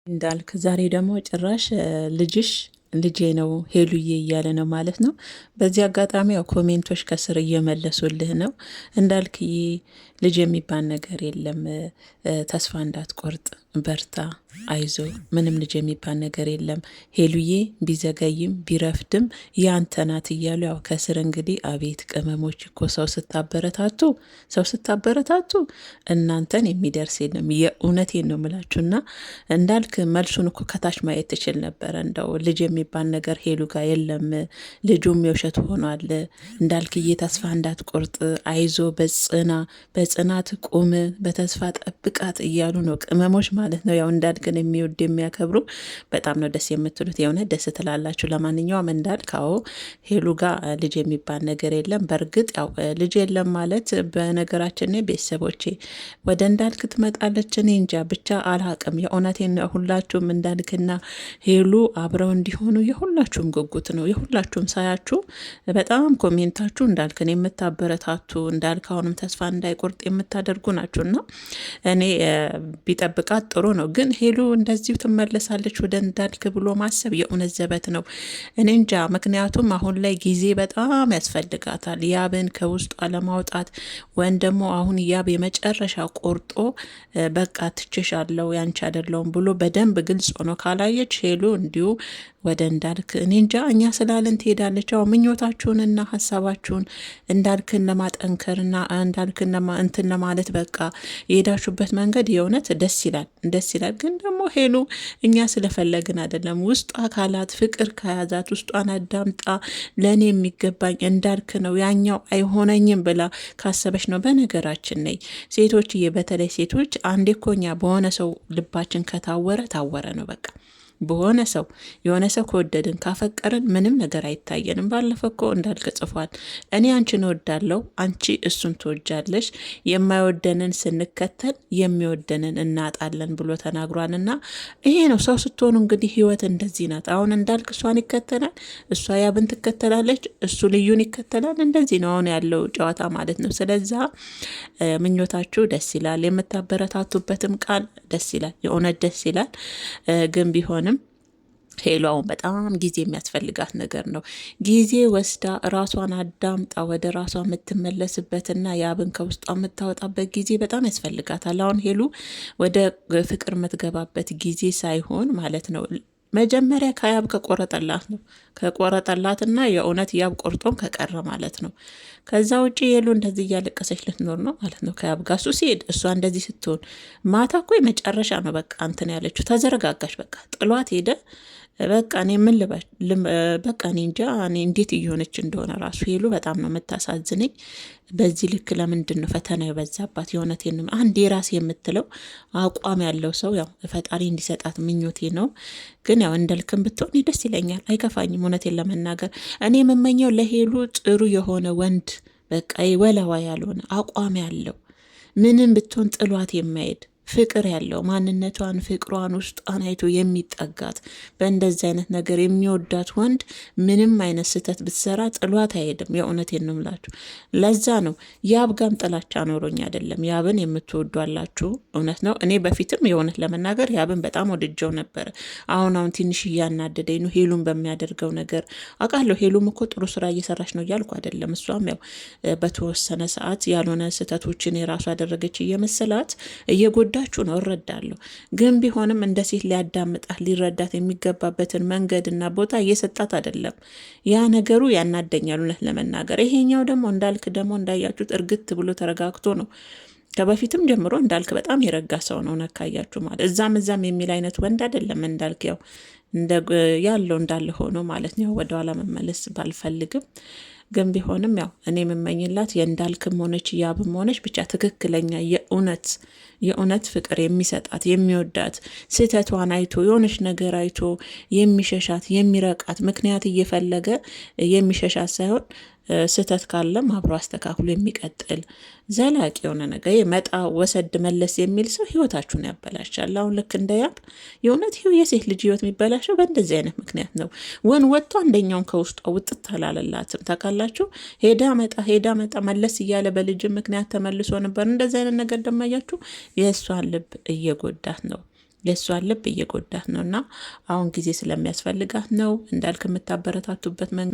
እንዳልክ ዛሬ ደግሞ ጭራሽ ልጅሽ ልጄ ነው ሄሉዬ እያለ ነው ማለት ነው። በዚህ አጋጣሚ ያው ኮሜንቶች ከስር እየመለሱልህ ነው። እንዳልክዬ ልጅ የሚባል ነገር የለም፣ ተስፋ እንዳትቆርጥ፣ በርታ፣ አይዞ፣ ምንም ልጅ የሚባል ነገር የለም። ሄሉዬ ቢዘገይም ቢረፍድም ያንተ ናት እያሉ ያው ከስር እንግዲህ አቤት ቅመሞች እኮ ሰው ስታበረታቱ እናንተን የሚደርስ የለም። የእውነቴን ነው ምላችሁና እንዳልክ መልሱን እኮ ከታች ማየት ትችል ነበረ። እንደው ልጅ የሚባል ነገር ሄሉ ጋር የለም፣ ልጁም የውሸት ሆኗል። እንዳልክዬ ተስፋ እንዳትቆርጥ፣ አይዞ፣ በጽናት ቁም፣ በተስፋ ጠብቃት እያሉ ነው ቅመሞች ማለት ነው። ያው እንዳልክን የሚወድ የሚያከብሩ በጣም ነው ደስ የምትሉት። የእውነት ደስ ትላላችሁ። ለማንኛውም እንዳልክ አዎ ሄሉ ጋር ልጅ የሚባል ነገር የለም። በእርግጥ ያው ልጅ የለም ማለት በነገራችን ቤተሰቦቼ ወደ እንዳልክ ትመጣለች። እኔ እንጃ ብቻ አልሀቅም። የእውነቴን ሁላችሁም እንዳልክና ሄሉ አብረው እንዲሆኑ የሁላችሁም ጉጉት ነው። የሁላችሁም ሳያችሁ በጣም ኮሜንታችሁ እንዳልክን የምታበረታቱ እንዳልክ አሁንም ተስፋ እንዳይቆርጥ የምታደርጉ ናችሁና እኔ ቢጠብቃት ጥሩ ነው። ግን ሄሉ እንደዚሁ ትመለሳለች ወደ እንዳልክ ብሎ ማሰብ የእውነት ዘበት ነው። እኔ እንጃ። ምክንያቱም አሁን ላይ ጊዜ በጣም ያስፈልጋታል ያብን ከውስጧ ለማውጣት ወይም ደግሞ አሁን ያብ የመጨረሻ ቆርጦ በቃ ትችሻለው ያንቺ አይደለውም ብሎ በደንብ ግልጽ ሆኖ ካላየች ሄሉ እንዲሁ ወደ እንዳልክ እኔ እንጃ እኛ ስላለን ትሄዳለች። አዎ ምኞታችሁንና ሀሳባችሁን እንዳልክን ለማጠንከርና እንዳልክን እንትን ለማለት በቃ የሄዳችሁበት መንገድ የእውነት ደስ ይላል። ግን ደግሞ ሄሉ እኛ ስለፈለግን አይደለም። ውስጡ አካላት ፍቅር ከያዛት ውስጧን አዳምጣ ለእኔ የሚገባኝ እንዳልክ ነው ያኛው አይሆነኝም ብላ ካሰበች ነው። በነገራችን ነይ ሴቶችዬ፣ በተለይ ሴቶች አንዴ እኮ እኛ በሆነ ሰው ልባችን ታወረ ነው በቃ። በሆነ ሰው የሆነ ሰው ከወደድን ካፈቀርን ምንም ነገር አይታየንም። ባለፈ እኮ እንዳልክ ጽፏል፣ እኔ አንቺን እወዳለሁ፣ አንቺ እሱን ትወጃለሽ፣ የማይወደንን ስንከተል የሚወደንን እናጣለን ብሎ ተናግሯልና ይሄ ነው ሰው ስትሆኑ እንግዲህ ህይወት እንደዚህ ናት። አሁን እንዳልክ እሷን ይከተላል፣ እሷ ያብን ትከተላለች፣ እሱ ልዩን ይከተላል። እንደዚህ ነው አሁን ያለው ጨዋታ ማለት ነው። ስለዛ ምኞታችሁ ደስ ይላል፣ የምታበረታቱበትም ቃል ደስ ይላል፣ የእውነት ደስ ይላል። ግን ቢሆን ሄሉ አሁን በጣም ጊዜ የሚያስፈልጋት ነገር ነው። ጊዜ ወስዳ ራሷን አዳምጣ ወደ ራሷ የምትመለስበትና ያብን ከውስጧ የምታወጣበት ጊዜ በጣም ያስፈልጋታል። አሁን ሄሉ ወደ ፍቅር የምትገባበት ጊዜ ሳይሆን ማለት ነው መጀመሪያ ከያብ ከቆረጠላትና የእውነት ያብ ቆርጦም ከቀረ ማለት ነው። ከዛ ውጭ ሄሉ እንደዚህ እያለቀሰች ልትኖር ነው ማለት ነው ከያብ ጋር። እሱ ሲሄድ እሷ እንደዚህ ስትሆን ማታ እኮ የመጨረሻ ነው በቃ እንትን ያለችው። ተዘረጋጋች በቃ ጥሏት ሄደ። በቃ እኔ ምን ልበል፣ በቃ እኔ እንጃ እኔ እንዴት እየሆነች እንደሆነ ራሱ ሄሉ በጣም ነው የምታሳዝነኝ። በዚህ ልክ ለምንድን ነው ፈተና የበዛባት? የእውነቴን አንድ የራሴ የምትለው አቋም ያለው ሰው ያው ፈጣሪ እንዲሰጣት ምኞቴ ነው። ግን ያው እንዳልክም ብትሆን ደስ ይለኛል፣ አይከፋኝም። እውነቴን ለመናገር እኔ የምመኘው ለሄሉ ጥሩ የሆነ ወንድ በቃ ወለዋ ያልሆነ አቋም ያለው ምንም ብትሆን ጥሏት የማይሄድ ፍቅር ያለው ማንነቷን ፍቅሯን ውስጧን አይቶ የሚጠጋት በእንደዚህ አይነት ነገር የሚወዳት ወንድ ምንም አይነት ስህተት ብትሰራ ጥሏት አይሄድም። የእውነቴን ነው የምላችሁ። ለዛ ነው ያብ ጋም ጥላቻ ኖሮኝ አይደለም። ያብን የምትወዷላችሁ እውነት ነው። እኔ በፊትም የእውነት ለመናገር ያብን በጣም ወድጀው ነበረ። አሁን ትንሽ እያናደደኝ ነው ሄሉን በሚያደርገው ነገር አውቃለሁ። ሄሉም እኮ ጥሩ ስራ እየሰራች ነው እያልኩ አይደለም። እሷም ያው በተወሰነ ሰዓት ያልሆነ ስህተቶችን የራሱ ያደረገች እየመሰላት እየጎዳ ነው እረዳለሁ። ግን ቢሆንም እንደ ሴት ሊያዳምጣት ሊረዳት የሚገባበትን መንገድና ቦታ እየሰጣት አይደለም። ያ ነገሩ ያናደኛል እውነት ለመናገር። ይሄኛው ደግሞ እንዳልክ ደግሞ እንዳያችሁት እርግት ብሎ ተረጋግቶ ነው። ከበፊትም ጀምሮ እንዳልክ በጣም የረጋ ሰው ነው። ነካያችሁ ማለት እዛም የሚል አይነት ወንድ አይደለም እንዳልክ። ያው ያለው እንዳለ ሆኖ ማለት ነው። ወደኋላ መመለስ ባልፈልግም ግን ቢሆንም ያው እኔ የምመኝላት የእንዳልክም ሆነች ያብም ሆነች ብቻ ትክክለኛ የእውነት ፍቅር የሚሰጣት የሚወዳት ስህተቷን አይቶ የሆነች ነገር አይቶ የሚሸሻት የሚረቃት ምክንያት እየፈለገ የሚሸሻት ሳይሆን ስህተት ካለም አብሮ አስተካክሎ የሚቀጥል ዘላቂ የሆነ ነገር መጣ ወሰድ መለስ የሚል ሰው ህይወታችሁን ያበላሻል። አሁን ልክ እንደያብ የእውነት የሴት ልጅ ህይወት የሚበላሸው በእንደዚህ አይነት ምክንያት ነው። ወጥቶ አንደኛውን ከውስጧ ውጥት አላለላትም። ታውቃላችሁ፣ ሄዳ መጣ መለስ እያለ በልጅ ምክንያት ተመልሶ ነበር። እንደዚህ አይነት ነገር ደማያችሁ የእሷን ልብ እየጎዳት ነው። የእሷን ልብ እየጎዳት ነው እና አሁን ጊዜ ስለሚያስፈልጋት ነው እንዳልክ የምታበረታቱበት መንገድ